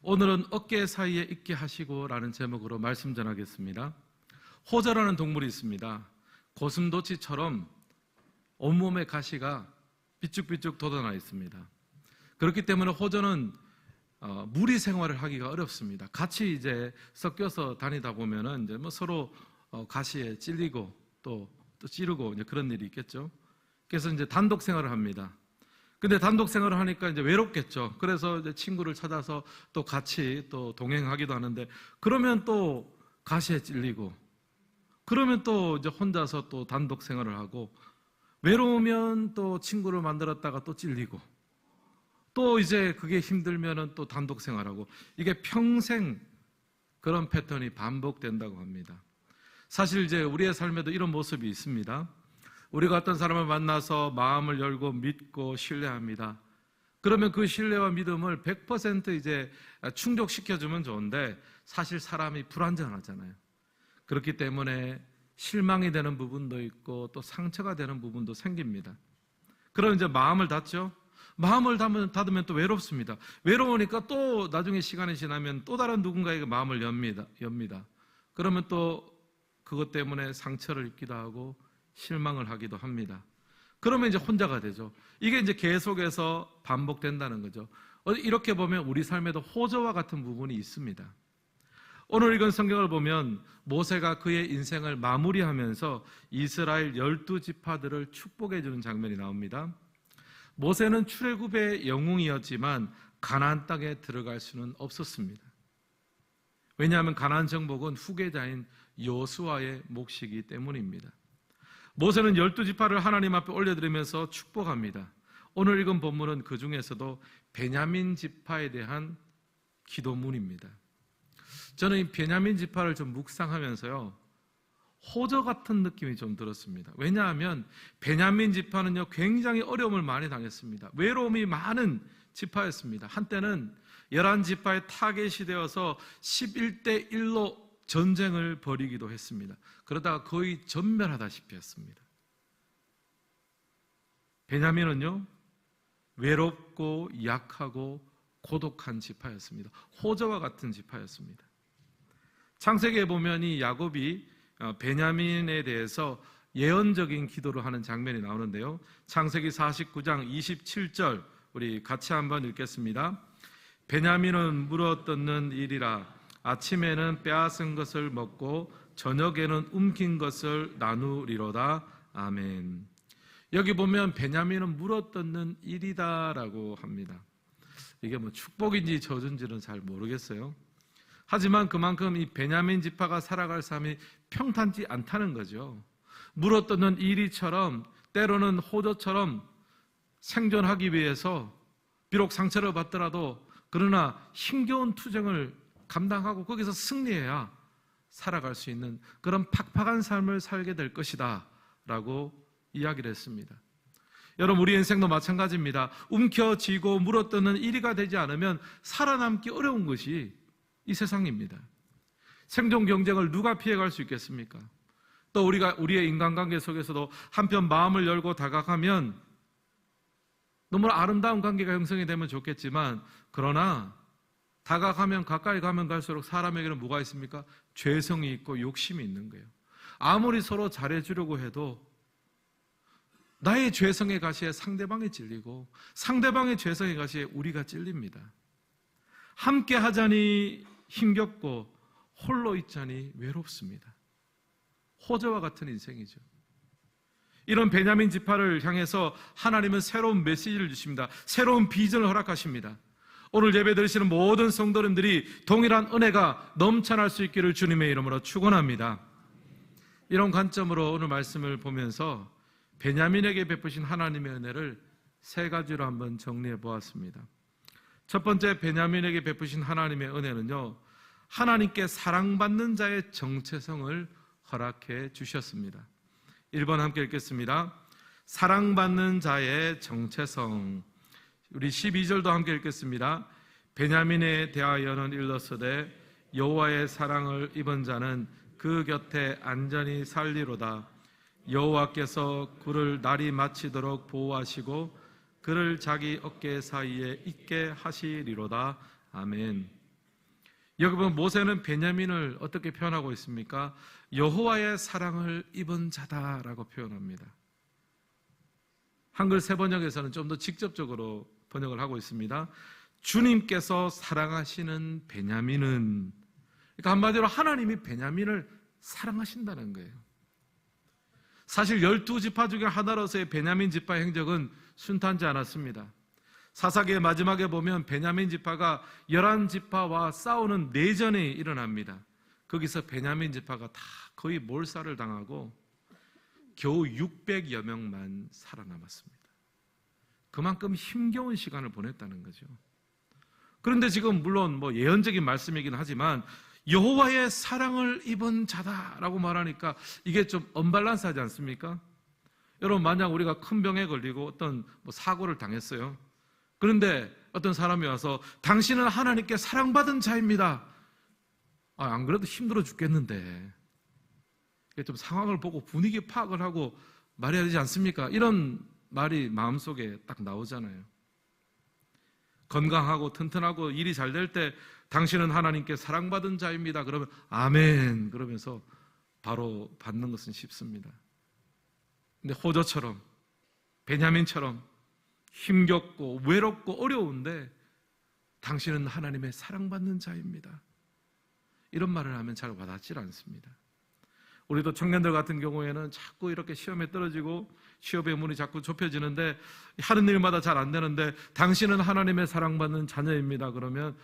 오늘은 어깨 사이에 있게 하시고 라는 제목으로 말씀 전하겠습니다. 호저라는 동물이 있습니다. 고슴도치처럼 온몸에 가시가 삐쭉삐쭉 돋아나 있습니다. 그렇기 때문에 호저는 무리 생활을 하기가 어렵습니다. 같이 이제 섞여서 다니다 보면은 이제 뭐 서로 가시에 찔리고 또 찌르고 이제 그런 일이 있겠죠. 그래서 이제 단독 생활을 합니다. 근데 단독 생활을 하니까 이제 외롭겠죠. 그래서 이제 친구를 찾아서 또 같이 또 동행하기도 하는데, 그러면 또 가시에 찔리고, 그러면 또 이제 혼자서 또 단독 생활을 하고, 외로우면 또 친구를 만들었다가 또 찔리고, 또 이제 그게 힘들면은 또 단독 생활하고, 이게 평생 그런 패턴이 반복된다고 합니다. 사실 이제 우리의 삶에도 이런 모습이 있습니다. 우리가 어떤 사람을 만나서 마음을 열고 믿고 신뢰합니다. 그러면 그 신뢰와 믿음을 100% 이제 충족시켜주면 좋은데, 사실 사람이 불완전하잖아요. 그렇기 때문에 실망이 되는 부분도 있고 또 상처가 되는 부분도 생깁니다. 그럼 이제 마음을 닫죠. 마음을 닫으면 또 외롭습니다. 외로우니까 또 나중에 시간이 지나면 또 다른 누군가에게 마음을 엽니다. 그러면 또 그것 때문에 상처를 입기도 하고 실망을 하기도 합니다. 그러면 이제 혼자가 되죠. 이게 이제 계속해서 반복된다는 거죠. 이렇게 보면 우리 삶에도 호저와 같은 부분이 있습니다. 오늘 읽은 성경을 보면 모세가 그의 인생을 마무리하면서 이스라엘 12지파들을 축복해 주는 장면이 나옵니다. 모세는 출애굽의 영웅이었지만 가나안 땅에 들어갈 수는 없었습니다. 왜냐하면 가나안 정복은 후계자인 여호수아의 몫이기 때문입니다. 모세는 12지파를 하나님 앞에 올려드리면서 축복합니다. 오늘 읽은 본문은 그 중에서도 베냐민 지파에 대한 기도문입니다. 저는 이 베냐민 지파를 좀 묵상하면서요, 호저 같은 느낌이 좀 들었습니다. 왜냐하면 베냐민 지파는요 굉장히 어려움을 많이 당했습니다. 외로움이 많은 지파였습니다. 한때는 11지파의 타겟이 되어서 11대 1로 전쟁을 벌이기도 했습니다. 그러다가 거의 전멸하다시피 했습니다. 베냐민은요 외롭고 약하고 고독한 지파였습니다. 호저와 같은 지파였습니다. 창세기에 보면 이 야곱이 베냐민에 대해서 예언적인 기도를 하는 장면이 나오는데요. 창세기 49장 27절 우리 같이 한번 읽겠습니다. 베냐민은 물어뜯는 일이라 아침에는 빼앗은 것을 먹고 저녁에는 움킨 것을 나누리로다. 아멘. 여기 보면 베냐민은 물어뜯는 일이다라고 합니다. 이게 뭐 축복인지 저주인지는 잘 모르겠어요. 하지만 그만큼 이 베냐민 지파가 살아갈 삶이 평탄지 않다는 거죠. 물어뜯는 일이처럼 때로는 호저처럼 생존하기 위해서 비록 상처를 받더라도 그러나 힘겨운 투쟁을 감당하고 거기서 승리해야 살아갈 수 있는 그런 팍팍한 삶을 살게 될 것이다 라고 이야기를 했습니다. 여러분, 우리 인생도 마찬가지입니다. 움켜쥐고 물어뜯는 일이가 되지 않으면 살아남기 어려운 것이 이 세상입니다. 생존 경쟁을 누가 피해갈 수 있겠습니까? 또 우리의 인간관계 속에서도 한편 마음을 열고 다가가면 너무 아름다운 관계가 형성이 되면 좋겠지만, 그러나 다가가면 가까이 가면 갈수록 사람에게는 뭐가 있습니까? 죄성이 있고 욕심이 있는 거예요. 아무리 서로 잘해주려고 해도 나의 죄성의 가시에 상대방이 찔리고 상대방의 죄성의 가시에 우리가 찔립니다. 함께 하자니 힘겹고 홀로 있자니 외롭습니다. 호저와 같은 인생이죠. 이런 베냐민 지파를 향해서 하나님은 새로운 메시지를 주십니다. 새로운 비전을 허락하십니다. 오늘 예배 드리시는 모든 성도님들이 동일한 은혜가 넘쳐날 수 있기를 주님의 이름으로 축원합니다. 이런 관점으로 오늘 말씀을 보면서 베냐민에게 베푸신 하나님의 은혜를 세 가지로 한번 정리해 보았습니다. 첫 번째, 베냐민에게 베푸신 하나님의 은혜는요, 하나님께 사랑받는 자의 정체성을 허락해 주셨습니다. 1번 함께 읽겠습니다. 사랑받는 자의 정체성. 우리 12절도 함께 읽겠습니다. 베냐민에 대하여는 일렀으되 여호와의 사랑을 입은 자는 그 곁에 안전히 살리로다. 여호와께서 그를 날이 마치도록 보호하시고 그를 자기 어깨 사이에 있게 하시리로다. 아멘. 여기 보면 모세는 베냐민을 어떻게 표현하고 있습니까? 여호와의 사랑을 입은 자다라고 표현합니다. 한글 새번역에서는 좀 더 직접적으로 번역을 하고 있습니다. 주님께서 사랑하시는 베냐민은, 그러니까 한마디로 하나님이 베냐민을 사랑하신다는 거예요. 사실 12지파 중에 하나로서의 베냐민 지파의 행적은 순탄치 않았습니다. 사사기의 마지막에 보면 베냐민 지파가 11지파와 싸우는 내전이 일어납니다. 거기서 베냐민 지파가 다 거의 몰살을 당하고 겨우 600여 명만 살아남았습니다. 그만큼 힘겨운 시간을 보냈다는 거죠. 그런데 지금 물론 예언적인 말씀이긴 하지만 여호와의 사랑을 입은 자다라고 말하니까 이게 좀 언밸런스하지 않습니까? 여러분, 만약 우리가 큰 병에 걸리고 어떤 사고를 당했어요. 그런데 어떤 사람이 와서 당신은 하나님께 사랑받은 자입니다. 안 그래도 힘들어 죽겠는데, 좀 상황을 보고 분위기 파악을 하고 말해야 되지 않습니까? 이런 말이 마음속에 딱 나오잖아요. 건강하고 튼튼하고 일이 잘 될 때 당신은 하나님께 사랑받은 자입니다. 그러면 아멘 그러면서 바로 받는 것은 쉽습니다. 근데 호저처럼, 베냐민처럼 힘겹고 외롭고 어려운데 당신은 하나님의 사랑받는 자입니다, 이런 말을 하면 잘 와닿질 않습니다. 우리도 청년들 같은 경우에는 자꾸 이렇게 시험에 떨어지고 취업의 문이 자꾸 좁혀지는데 하는 일마다 잘 안 되는데 당신은 하나님의 사랑받는 자녀입니다 그러면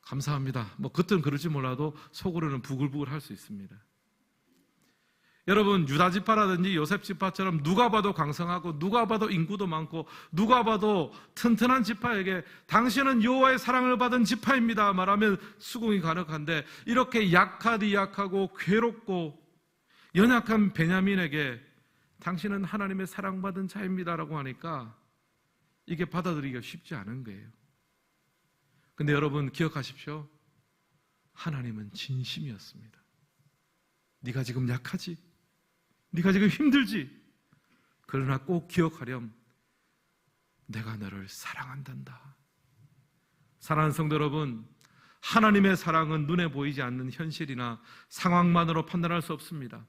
감사합니다, 겉은 그럴지 몰라도 속으로는 부글부글 할 수 있습니다. 여러분, 유다지파라든지 요셉지파처럼 누가 봐도 강성하고 누가 봐도 인구도 많고 누가 봐도 튼튼한 지파에게 당신은 여호와의 사랑을 받은 지파입니다 말하면 수긍이 가능한데, 이렇게 약하고 괴롭고 연약한 베냐민에게 당신은 하나님의 사랑받은 자입니다라고 하니까 이게 받아들이기가 쉽지 않은 거예요. 근데 여러분 기억하십시오. 하나님은 진심이었습니다. 네가 지금 약하지? 네가 지금 힘들지? 그러나 꼭 기억하렴. 내가 너를 사랑한단다. 사랑하는 성도 여러분, 하나님의 사랑은 눈에 보이지 않는 현실이나 상황만으로 판단할 수 없습니다.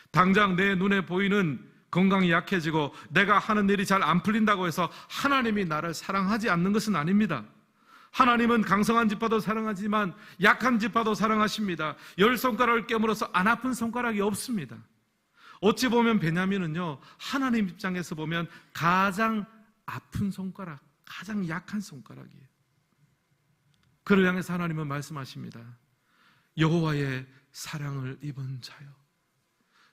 당장 내 눈에 보이는 건강이 약해지고 내가 하는 일이 잘 안 풀린다고 해서 하나님이 나를 사랑하지 않는 것은 아닙니다. 하나님은 강성한 지파도 사랑하지만 약한 지파도 사랑하십니다. 10손가락을 깨물어서 안 아픈 손가락이 없습니다. 어찌 보면 베냐민은요, 하나님 입장에서 보면 가장 아픈 손가락, 가장 약한 손가락이에요. 그를 향해서 하나님은 말씀하십니다. 여호와의 사랑을 입은 자여,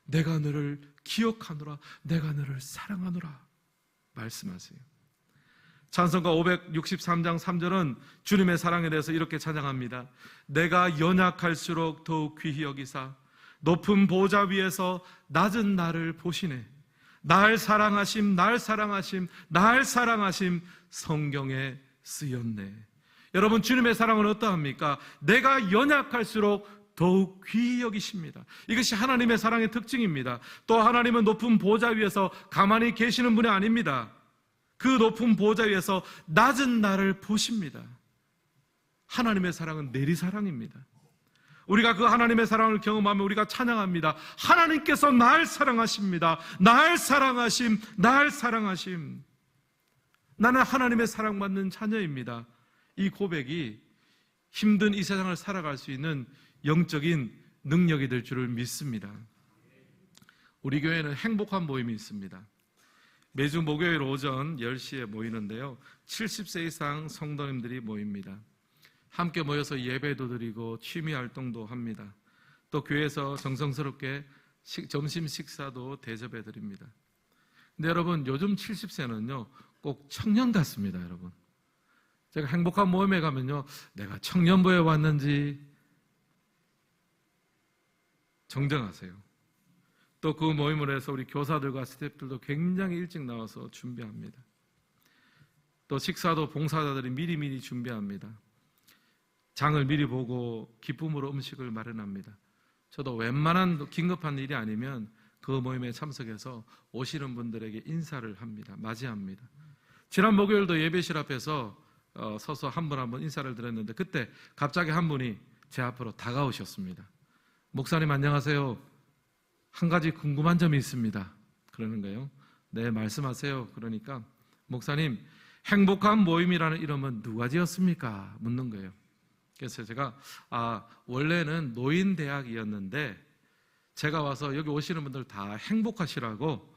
내가 너를 기억하노라, 내가 너를 사랑하노라 말씀하세요. 찬송가 563장 3절은 주님의 사랑에 대해서 이렇게 찬양합니다. 내가 연약할수록 더욱 귀히 여기사 높은 보좌 위에서 낮은 나를 보시네. 날 사랑하심, 날 사랑하심, 날 사랑하심 성경에 쓰였네. 여러분, 주님의 사랑은 어떠합니까? 내가 연약할수록 더욱 귀히 여기십니다. 이것이 하나님의 사랑의 특징입니다. 또 하나님은 높은 보좌 위에서 가만히 계시는 분이 아닙니다. 그 높은 보좌 위에서 낮은 나를 보십니다. 하나님의 사랑은 내리사랑입니다. 우리가 그 하나님의 사랑을 경험하면 우리가 찬양합니다. 하나님께서 날 사랑하십니다. 날 사랑하심, 날 사랑하심. 나는 하나님의 사랑받는 자녀입니다. 이 고백이 힘든 이 세상을 살아갈 수 있는 영적인 능력이 될 줄을 믿습니다. 우리 교회는 행복한 모임이 있습니다. 매주 목요일 오전 10시에 모이는데요, 70세 이상 성도님들이 모입니다. 함께 모여서 예배도 드리고 취미 활동도 합니다. 또 교회에서 정성스럽게 점심 식사도 대접해 드립니다. 근데 여러분, 요즘 70세는요 꼭 청년 같습니다. 여러분, 제가 행복한 모임에 가면요, 내가 청년부에 왔는지 정정하세요. 또 그 모임을 해서 우리 교사들과 스태프들도 굉장히 일찍 나와서 준비합니다. 또 식사도 봉사자들이 미리미리 준비합니다. 장을 미리 보고 기쁨으로 음식을 마련합니다. 저도 웬만한 긴급한 일이 아니면 그 모임에 참석해서 오시는 분들에게 인사를 합니다. 맞이합니다. 지난 목요일도 예배실 앞에서 서서 한 분 한 분 인사를 드렸는데 그때 갑자기 한 분이 제 앞으로 다가오셨습니다. 목사님 안녕하세요. 한 가지 궁금한 점이 있습니다. 그러는 거예요. 네, 말씀하세요. 그러니까 목사님, 행복한 모임이라는 이름은 누가 지었습니까? 묻는 거예요. 그래서 제가 원래는 노인대학이었는데 제가 와서 여기 오시는 분들 다 행복하시라고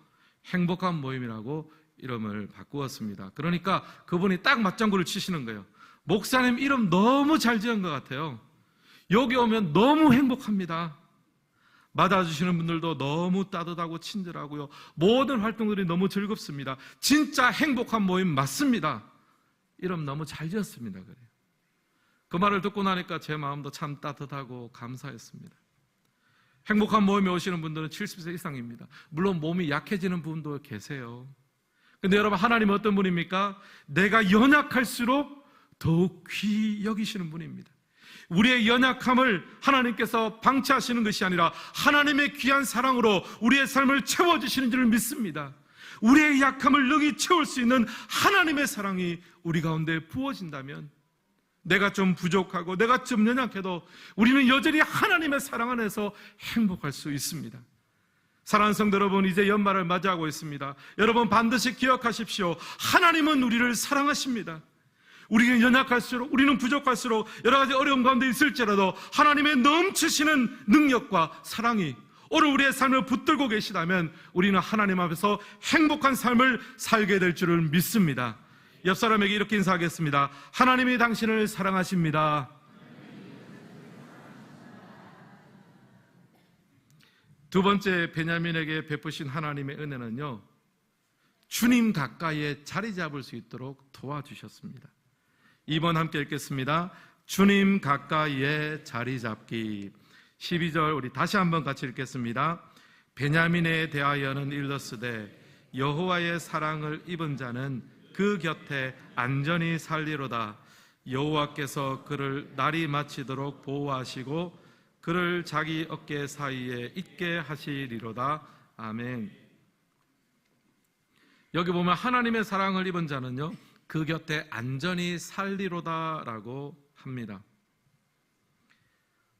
행복한 모임이라고 이름을 바꾸었습니다. 그러니까 그분이 딱 맞장구를 치시는 거예요. 목사님 이름 너무 잘 지은 것 같아요. 여기 오면 너무 행복합니다. 맞아주시는 분들도 너무 따뜻하고 친절하고요. 모든 활동들이 너무 즐겁습니다. 진짜 행복한 모임 맞습니다. 이름 너무 잘 지었습니다. 그래요. 그 말을 듣고 나니까 제 마음도 참 따뜻하고 감사했습니다. 행복한 모임에 오시는 분들은 70세 이상입니다. 물론 몸이 약해지는 분도 계세요. 근데 여러분, 하나님은 어떤 분입니까? 내가 연약할수록 더욱 귀히 여기시는 분입니다. 우리의 연약함을 하나님께서 방치하시는 것이 아니라 하나님의 귀한 사랑으로 우리의 삶을 채워주시는 줄 믿습니다. 우리의 약함을 능히 채울 수 있는 하나님의 사랑이 우리 가운데 부어진다면, 내가 좀 부족하고 내가 좀 연약해도 우리는 여전히 하나님의 사랑 안에서 행복할 수 있습니다. 사랑하는 성도 여러분, 이제 연말을 맞이하고 있습니다. 여러분 반드시 기억하십시오. 하나님은 우리를 사랑하십니다. 우리는 연약할수록, 우리는 부족할수록 여러 가지 어려움 가운데 있을지라도 하나님의 넘치시는 능력과 사랑이 오늘 우리의 삶을 붙들고 계시다면 우리는 하나님 앞에서 행복한 삶을 살게 될 줄을 믿습니다. 옆 사람에게 이렇게 인사하겠습니다. 하나님이 당신을 사랑하십니다. 두 번째, 베냐민에게 베푸신 하나님의 은혜는요, 주님 가까이에 자리 잡을 수 있도록 도와주셨습니다. 2번 함께 읽겠습니다. 주님 가까이에 자리 잡기. 12절 우리 다시 한번 같이 읽겠습니다. 베냐민에 대하여는 일렀으되 여호와의 사랑을 입은 자는 그 곁에 안전히 살리로다. 여호와께서 그를 날이 마치도록 보호하시고 그를 자기 어깨 사이에 있게 하시리로다. 아멘. 여기 보면 하나님의 사랑을 입은 자는요, 그 곁에 안전히 살리로다라고 합니다.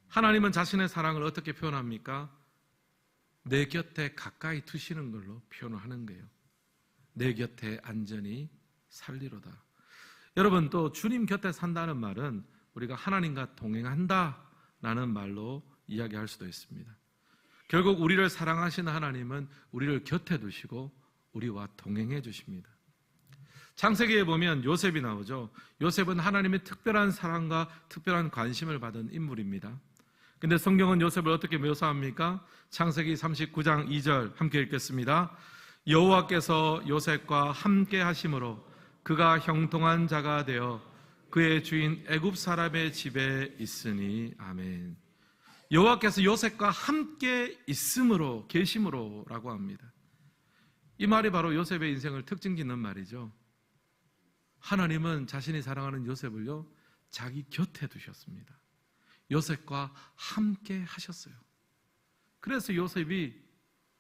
하나님은 자신의 사랑을 어떻게 표현합니까? 내 곁에 가까이 두시는 걸로 표현을 하는 거예요. 내 곁에 안전히 살리로다. 여러분, 또 주님 곁에 산다는 말은 우리가 하나님과 동행한다라는 말로 이야기할 수도 있습니다. 결국 우리를 사랑하시는 하나님은 우리를 곁에 두시고 우리와 동행해 주십니다. 창세기에 보면 요셉이 나오죠. 요셉은 하나님의 특별한 사랑과 특별한 관심을 받은 인물입니다. 근데 성경은 요셉을 어떻게 묘사합니까? 창세기 39장 2절 함께 읽겠습니다. 여호와께서 요셉과 함께 하심으로 그가 형통한 자가 되어 그의 주인 애굽 사람의 집에 있으니. 아멘. 여호와께서 요셉과 함께 있음으로, 계심으로라고 합니다. 이 말이 바로 요셉의 인생을 특징짓는 말이죠. 하나님은 자신이 사랑하는 요셉을요, 자기 곁에 두셨습니다. 요셉과 함께 하셨어요. 그래서 요셉이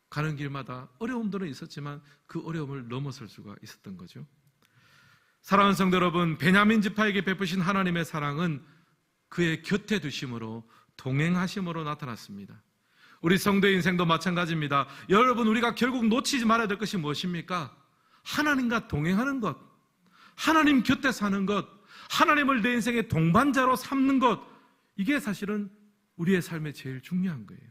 가는 길마다 어려움들은 있었지만 그 어려움을 넘어설 수가 있었던 거죠. 사랑하는 성도 여러분, 베냐민 지파에게 베푸신 하나님의 사랑은 그의 곁에 두심으로, 동행하심으로 나타났습니다. 우리 성도의 인생도 마찬가지입니다. 여러분, 우리가 결국 놓치지 말아야 될 것이 무엇입니까? 하나님과 동행하는 것, 하나님 곁에 사는 것, 하나님을 내 인생의 동반자로 삼는 것, 이게 사실은 우리의 삶에 제일 중요한 거예요.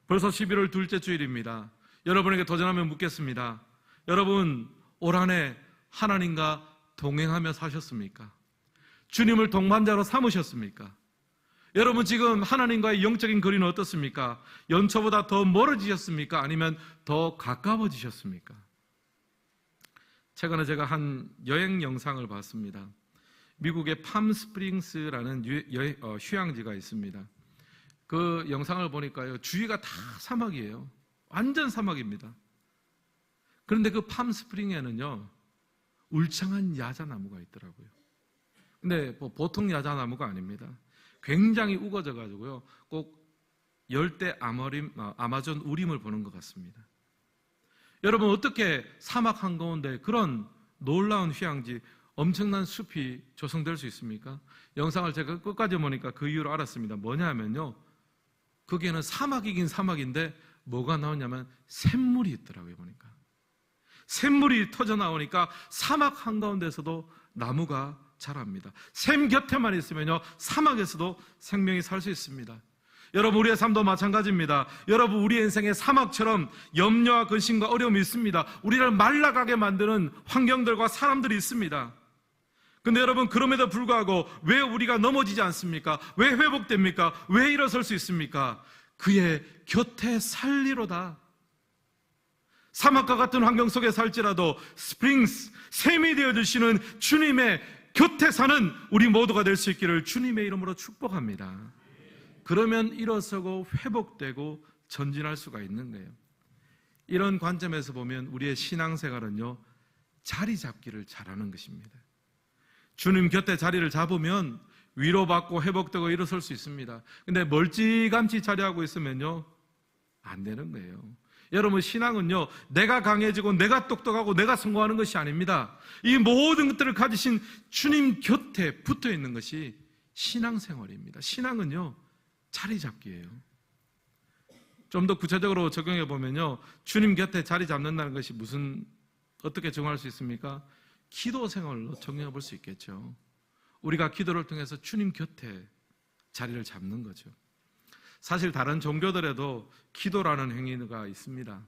벌써 11월 둘째 주일입니다. 여러분에게 도전하며 묻겠습니다. 여러분, 올 한 해 하나님과 동행하며 사셨습니까? 주님을 동반자로 삼으셨습니까? 여러분, 지금 하나님과의 영적인 거리는 어떻습니까? 연초보다 더 멀어지셨습니까? 아니면 더 가까워지셨습니까? 최근에 제가 한 여행 영상을 봤습니다. 미국의 팜스프링스라는 휴양지가 있습니다. 그 영상을 보니까요, 주위가 다 사막이에요. 완전 사막입니다. 그런데 그 팜스프링에는요, 울창한 야자나무가 있더라고요. 근데 보통 야자나무가 아닙니다. 굉장히 우거져 가지고요, 꼭 열대 아마존 우림을 보는 것 같습니다. 여러분, 어떻게 사막 한가운데 그런 놀라운 휴양지, 엄청난 숲이 조성될 수 있습니까? 영상을 제가 끝까지 보니까 그 이유를 알았습니다. 뭐냐면요, 거기에는 사막이긴 사막인데 뭐가 나오냐면 샘물이 있더라고요. 보니까 샘물이 터져 나오니까 사막 한가운데서도 나무가 자랍니다. 샘 곁에만 있으면요, 사막에서도 생명이 살 수 있습니다. 여러분, 우리의 삶도 마찬가지입니다. 여러분, 우리의 인생에 사막처럼 염려와 근심과 어려움이 있습니다. 우리를 말라가게 만드는 환경들과 사람들이 있습니다. 근데 여러분, 그럼에도 불구하고 왜 우리가 넘어지지 않습니까? 왜 회복됩니까? 왜 일어설 수 있습니까? 그의 곁에 살리로다. 사막과 같은 환경 속에 살지라도 스프링스, 샘이 되어주시는 주님의 곁에 사는 우리 모두가 될 수 있기를 주님의 이름으로 축복합니다. 그러면 일어서고 회복되고 전진할 수가 있는 거예요. 이런 관점에서 보면 우리의 신앙생활은요, 자리 잡기를 잘하는 것입니다. 주님 곁에 자리를 잡으면 위로받고 회복되고 일어설 수 있습니다. 근데 멀찌감치 자리하고 있으면요, 안 되는 거예요. 여러분, 신앙은요, 내가 강해지고 내가 똑똑하고 내가 성공하는 것이 아닙니다. 이 모든 것들을 가지신 주님 곁에 붙어 있는 것이 신앙생활입니다. 신앙은요, 자리 잡기예요. 좀 더 구체적으로 적용해 보면요, 주님 곁에 자리 잡는다는 것이 어떻게 정할 수 있습니까? 기도 생활로 적용해 볼 수 있겠죠. 우리가 기도를 통해서 주님 곁에 자리를 잡는 거죠. 사실 다른 종교들에도 기도라는 행위가 있습니다.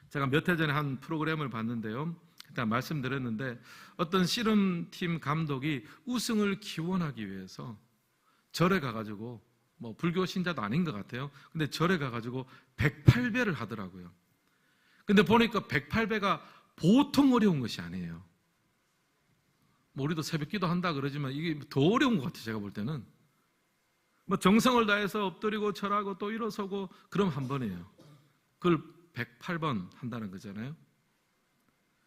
제가 몇 해 전에 한 프로그램을 봤는데요, 일단 말씀드렸는데, 어떤 씨름팀 감독이 우승을 기원하기 위해서 절에 가가지고, 불교 신자도 아닌 것 같아요. 근데 절에 가가지고 108배를 하더라고요. 근데 보니까 108배가 보통 어려운 것이 아니에요. 우리도 새벽 기도 한다 그러지만 이게 더 어려운 것 같아요. 제가 볼 때는 정성을 다해서 엎드리고 절하고 또 일어서고, 그럼 한 번이에요. 그걸 108번 한다는 거잖아요.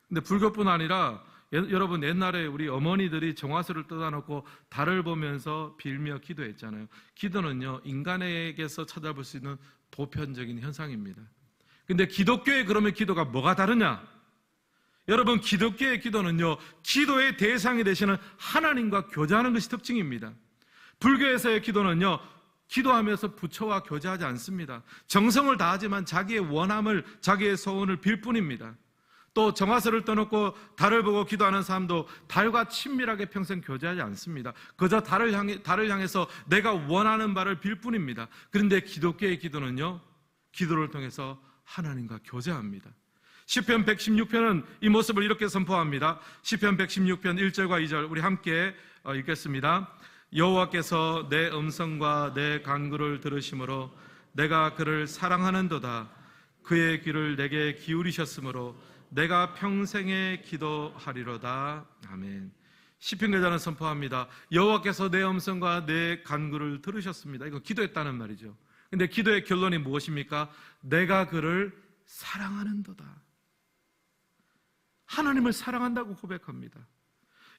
근데 불교뿐 아니라 여러분, 옛날에 우리 어머니들이 정화수를 떠다놓고 달을 보면서 빌며 기도했잖아요. 기도는요, 인간에게서 찾아볼 수 있는 보편적인 현상입니다. 근데 기독교의 그러면 기도가 뭐가 다르냐? 여러분, 기독교의 기도는요, 기도의 대상이 되시는 하나님과 교제하는 것이 특징입니다. 불교에서의 기도는요, 기도하면서 부처와 교제하지 않습니다. 정성을 다하지만 자기의 원함을, 자기의 소원을 빌 뿐입니다. 또 정화수를 떠놓고 달을 보고 기도하는 사람도 달과 친밀하게 평생 교제하지 않습니다. 그저 달을 향해서 내가 원하는 바를 빌 뿐입니다. 그런데 기독교의 기도는요, 기도를 통해서 하나님과 교제합니다. 시편 116편은 이 모습을 이렇게 선포합니다. 시편 116편 1절과 2절 우리 함께 읽겠습니다. 여호와께서 내 음성과 내 간구를 들으심으로 내가 그를 사랑하는도다. 그의 귀를 내게 기울이셨으므로 내가 평생에 기도하리로다. 아멘. 시편 기자는 선포합니다. 여호와께서 내 음성과 내 간구를 들으셨습니다. 이거 기도했다는 말이죠. 근데 기도의 결론이 무엇입니까? 내가 그를 사랑하는도다. 하나님을 사랑한다고 고백합니다.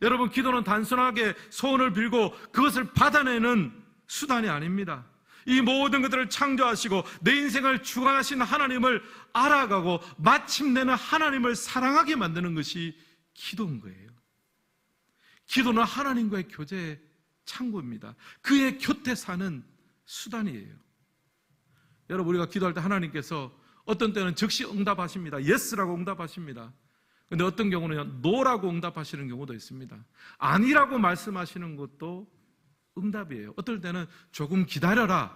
여러분, 기도는 단순하게 소원을 빌고 그것을 받아내는 수단이 아닙니다. 이 모든 것들을 창조하시고 내 인생을 주관하신 하나님을 알아가고 마침내는 하나님을 사랑하게 만드는 것이 기도인 거예요. 기도는 하나님과의 교제의 창구입니다. 그의 곁에 사는 수단이에요. 여러분, 우리가 기도할 때 하나님께서 어떤 때는 즉시 응답하십니다. 예스라고 응답하십니다. 근데 어떤 경우는 노라고 응답하시는 경우도 있습니다. 아니라고 말씀하시는 것도 응답이에요. 어떨 때는 조금 기다려라,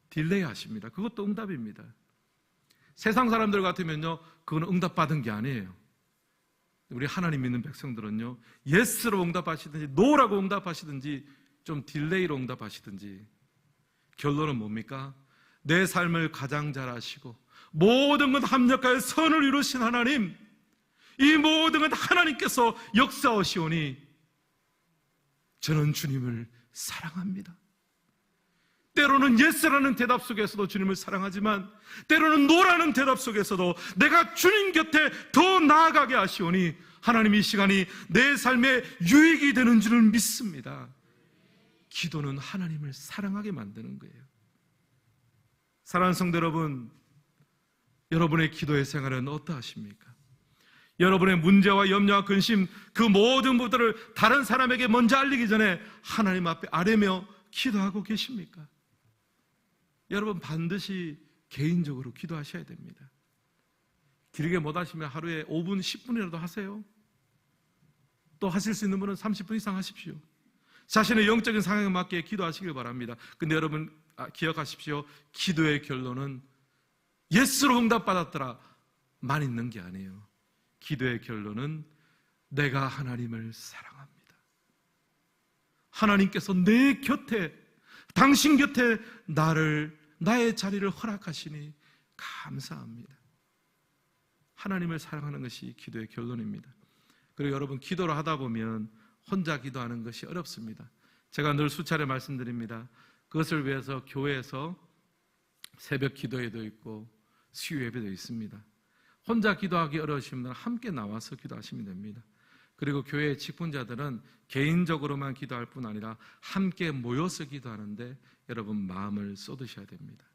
딜레이 하십니다. 그것도 응답입니다. 세상 사람들 같으면요, 그건 응답받은 게 아니에요. 우리 하나님 믿는 백성들은요, 예스로 응답하시든지 노라고 응답하시든지 좀 딜레이로 응답하시든지, 결론은 뭡니까? 내 삶을 가장 잘 아시고 모든 것 합력하여 선을 이루신 하나님, 이 모든 것 하나님께서 역사하시오니 저는 주님을 사랑합니다. 때로는 예스라는 대답 속에서도 주님을 사랑하지만 때로는 노라는 대답 속에서도 내가 주님 곁에 더 나아가게 하시오니 하나님, 이 시간이 내 삶에 유익이 되는 줄을 믿습니다. 기도는 하나님을 사랑하게 만드는 거예요. 사랑하는 성도 여러분, 여러분의 기도의 생활은 어떠하십니까? 여러분의 문제와 염려와 근심, 그 모든 것들을 다른 사람에게 먼저 알리기 전에 하나님 앞에 아뢰며 기도하고 계십니까? 여러분 반드시 개인적으로 기도하셔야 됩니다. 길게 못 하시면 하루에 5분, 10분이라도 하세요. 또 하실 수 있는 분은 30분 이상 하십시오. 자신의 영적인 상황에 맞게 기도하시길 바랍니다. 근데 여러분 기억하십시오. 기도의 결론은 예스로 응답받았더라 만 있는 게 아니에요. 기도의 결론은 내가 하나님을 사랑합니다. 하나님께서 내 곁에, 당신 곁에 나의 자리를 허락하시니 감사합니다. 하나님을 사랑하는 것이 기도의 결론입니다. 그리고 여러분 기도를 하다 보면 혼자 기도하는 것이 어렵습니다. 제가 늘 수차례 말씀드립니다. 그것을 위해서 교회에서 새벽 기도회도 있고 수요 예배도 있습니다. 혼자 기도하기 어려우신 분들은 함께 나와서 기도하시면 됩니다. 그리고 교회의 직분자들은 개인적으로만 기도할 뿐 아니라 함께 모여서 기도하는데 여러분 마음을 쏟으셔야 됩니다.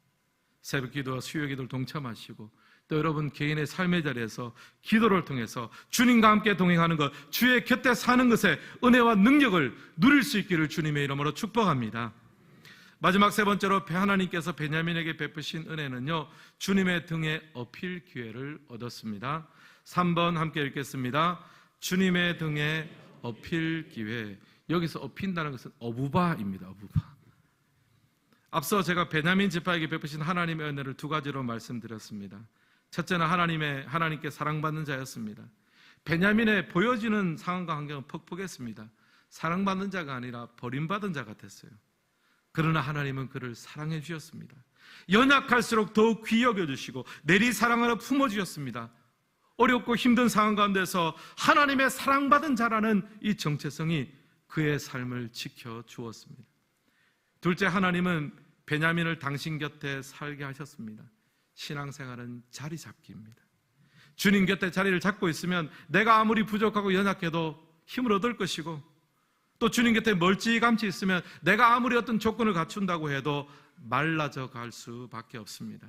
새벽 기도와 수요 기도를 동참하시고 또 여러분 개인의 삶의 자리에서 기도를 통해서 주님과 함께 동행하는 것, 주의 곁에 사는 것에 은혜와 능력을 누릴 수 있기를 주님의 이름으로 축복합니다. 마지막 세 번째로 하나님께서 베냐민에게 베푸신 은혜는요, 주님의 등에 업힐 기회를 얻었습니다. 3번 함께 읽겠습니다. 주님의 등에 업힐 기회. 여기서 업힌다는 것은 어부바입니다. 어부바. 앞서 제가 베냐민 지파에게 베푸신 하나님의 은혜를 두 가지로 말씀드렸습니다. 첫째는 하나님께 사랑받는 자였습니다. 베냐민의 보여지는 상황과 환경은 퍽퍽했습니다. 사랑받는 자가 아니라 버림받은 자 같았어요. 그러나 하나님은 그를 사랑해 주셨습니다. 연약할수록 더욱 귀히 여겨주시고 내리 사랑하여 품어주셨습니다. 어렵고 힘든 상황 가운데서 하나님의 사랑받은 자라는 이 정체성이 그의 삶을 지켜주었습니다. 둘째, 하나님은 베냐민을 당신 곁에 살게 하셨습니다. 신앙생활은 자리 잡기입니다. 주님 곁에 자리를 잡고 있으면 내가 아무리 부족하고 연약해도 힘을 얻을 것이고, 또 주님 곁에 멀찌감치 있으면 내가 아무리 어떤 조건을 갖춘다고 해도 말라져 갈 수밖에 없습니다.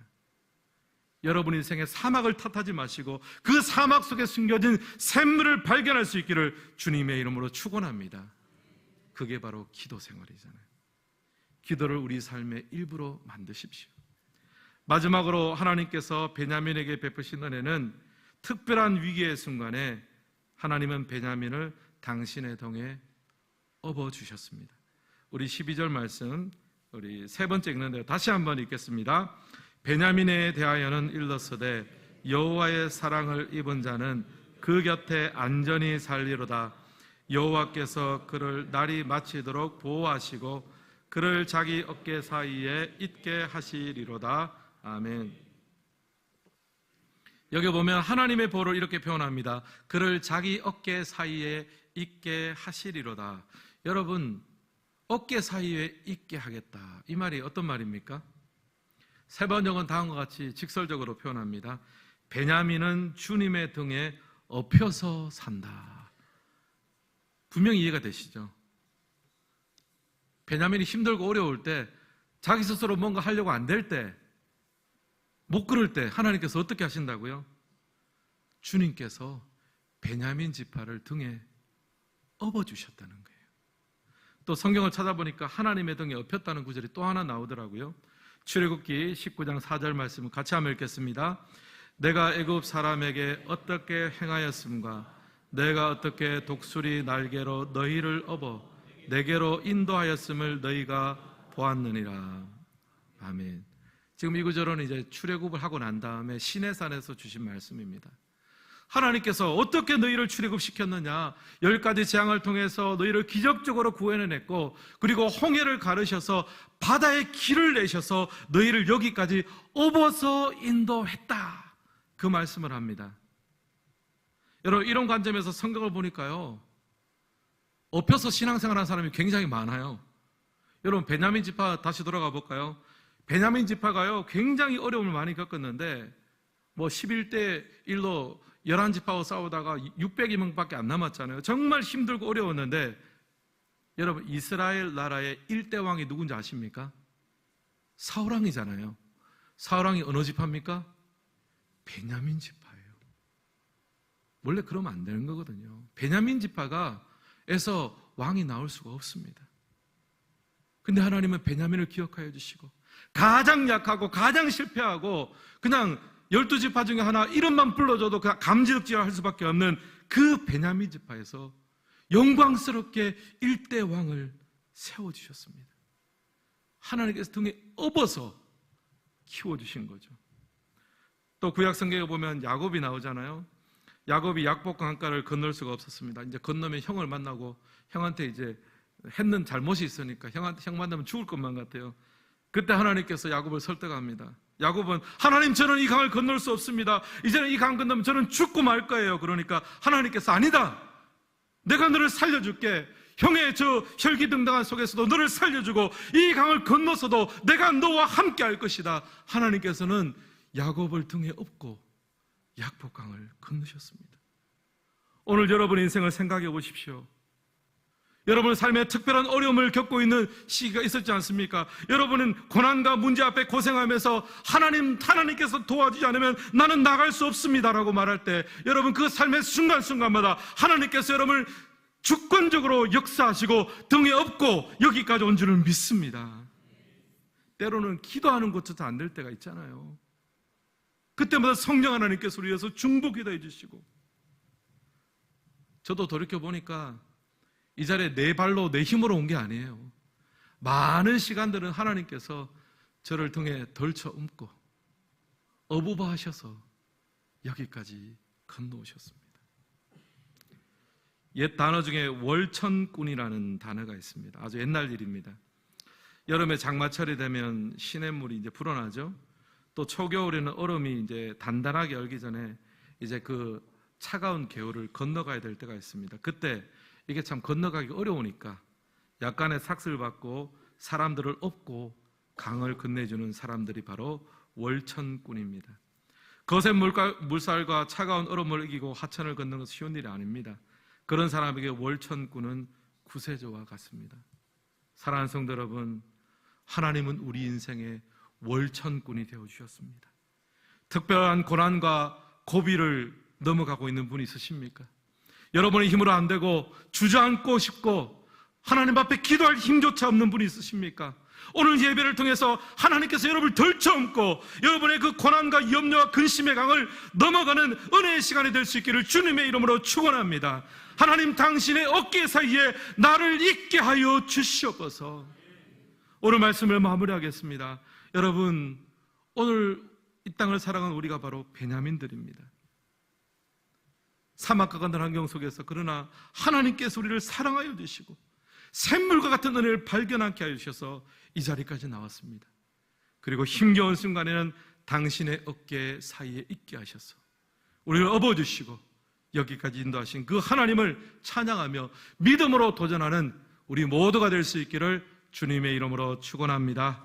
여러분 인생의 사막을 탓하지 마시고 그 사막 속에 숨겨진 샘물을 발견할 수 있기를 주님의 이름으로 축원합니다. 그게 바로 기도 생활이잖아요. 기도를 우리 삶의 일부로 만드십시오. 마지막으로 하나님께서 베냐민에게 베푸신 은혜는 특별한 위기의 순간에 하나님은 베냐민을 당신의 등에 업어주셨습니다. 우리 12절 말씀 우리 세 번째 읽는데 다시 한번 읽겠습니다. 베냐민에 대하여는 일렀으되 여호와의 사랑을 입은 자는 그 곁에 안전히 살리로다. 여호와께서 그를 날이 마치도록 보호하시고 그를 자기 어깨 사이에 있게 하시리로다. 아멘. 여기 보면 하나님의 보호를 이렇게 표현합니다. 그를 자기 어깨 사이에 있게 하시리로다. 여러분, 어깨 사이에 있게 하겠다. 이 말이 어떤 말입니까? 세 번역은 다음과 같이 직설적으로 표현합니다. 베냐민은 주님의 등에 업혀서 산다. 분명히 이해가 되시죠? 베냐민이 힘들고 어려울 때, 자기 스스로 뭔가 하려고 안 될 때, 못 그럴 때 하나님께서 어떻게 하신다고요? 주님께서 베냐민 지파를 등에 업어주셨다는 거예요. 또 성경을 찾아보니까 하나님의 등에 업혔다는 구절이 또 하나 나오더라고요. 출애굽기 19장 4절 말씀을 같이 한번 읽겠습니다. 내가 애굽 사람에게 어떻게 행하였음과 내가 어떻게 독수리 날개로 너희를 업어 내게로 인도하였음을 너희가 보았느니라. 아멘. 지금 이 구절은 이제 출애굽을 하고 난 다음에 시내산에서 주신 말씀입니다. 하나님께서 어떻게 너희를 출애굽시켰느냐, 10가지 재앙을 통해서 너희를 기적적으로 구해냈고, 그리고 홍해를 가르셔서 바다에 길을 내셔서 너희를 여기까지 업어서 인도했다, 그 말씀을 합니다. 여러분, 이런 관점에서 성경을 보니까요, 업혀서 신앙생활하는 사람이 굉장히 많아요. 여러분, 베냐민 지파 다시 돌아가 볼까요? 베냐민 지파가요 굉장히 어려움을 많이 겪었는데, 뭐 11대 1로 11지파하고 싸우다가 600명밖에 안 남았잖아요. 정말 힘들고 어려웠는데, 여러분, 이스라엘 나라의 1대 왕이 누군지 아십니까? 사울왕이잖아요. 사울왕이 어느 지파입니까? 베냐민 지파예요. 원래 그러면 안 되는 거거든요. 베냐민 지파에서 왕이 나올 수가 없습니다. 근데 하나님은 베냐민을 기억하여 주시고 가장 약하고 가장 실패하고 그냥 12지파 중에 하나 이름만 불러줘도 그냥 감지덕지할 수밖에 없는 그 베냐민 지파에서 영광스럽게 일대 왕을 세워주셨습니다. 하나님께서 등에 업어서 키워주신 거죠. 또 구약 성경에 보면 야곱이 나오잖아요. 야곱이 약복 강가를 건널 수가 없었습니다. 이제 건너면 형을 만나고 형한테 이제 했는 잘못이 있으니까 형 만나면 죽을 것만 같아요. 그때 하나님께서 야곱을 설득합니다. 야곱은 하나님 저는 이 강을 건널 수 없습니다. 이제는 이 강 건너면 저는 죽고 말 거예요. 그러니까 하나님께서 아니다. 내가 너를 살려줄게. 형의 저 혈기등등한 속에서도 너를 살려주고 이 강을 건너서도 내가 너와 함께 할 것이다. 하나님께서는 야곱을 등에 업고 약복강을 건너셨습니다. 오늘 여러분의 인생을 생각해 보십시오. 여러분의 삶에 특별한 어려움을 겪고 있는 시기가 있었지 않습니까? 여러분은 고난과 문제 앞에 고생하면서 하나님께서 도와주지 않으면 나는 나갈 수 없습니다라고 말할 때 여러분 그 삶의 순간순간마다 하나님께서 여러분을 주권적으로 역사하시고 등에 업고 여기까지 온 줄을 믿습니다. 때로는 기도하는 것조차 안 될 때가 있잖아요. 그때마다 성령 하나님께서 우리 위해서 중보기도 해주시고, 저도 돌이켜보니까 이 자리에 내 발로 내 힘으로 온 게 아니에요. 많은 시간들은 하나님께서 저를 등에 덜쳐 얹고 어부바하셔서 여기까지 건너오셨습니다. 옛 단어 중에 월천꾼이라는 단어가 있습니다. 아주 옛날 일입니다. 여름에 장마철이 되면 시냇물이 이제 불어나죠. 또 초겨울에는 얼음이 이제 단단하게 얼기 전에 이제 그 차가운 개울을 건너가야 될 때가 있습니다. 그때 이게 참 건너가기 어려우니까 약간의 삭슬 받고 사람들을 업고 강을 건네주는 사람들이 바로 월천꾼입니다. 거센 물살과 차가운 얼음을 이기고 하천을 걷는 것은 쉬운 일이 아닙니다. 그런 사람에게 월천꾼은 구세주와 같습니다. 사랑하는 성도 여러분, 하나님은 우리 인생의 월천꾼이 되어주셨습니다. 특별한 고난과 고비를 넘어가고 있는 분이 있으십니까? 여러분의 힘으로 안 되고 주저앉고 싶고 하나님 앞에 기도할 힘조차 없는 분이 있으십니까? 오늘 예배를 통해서 하나님께서 여러분을 덜쳐얹고 여러분의 그 고난과 염려와 근심의 강을 넘어가는 은혜의 시간이 될 수 있기를 주님의 이름으로 축원합니다. 하나님 당신의 어깨 사이에 나를 있게 하여 주시옵소서. 오늘 말씀을 마무리하겠습니다. 여러분, 오늘 이 땅을 살아가는 우리가 바로 베냐민들입니다. 사막과 같은 환경 속에서 그러나 하나님께서 우리를 사랑하여 주시고 샘물과 같은 은혜를 발견하게 하여 주셔서 이 자리까지 나왔습니다. 그리고 힘겨운 순간에는 당신의 어깨 사이에 있게 하셔서 우리를 업어주시고 여기까지 인도하신 그 하나님을 찬양하며 믿음으로 도전하는 우리 모두가 될 수 있기를 주님의 이름으로 축원합니다.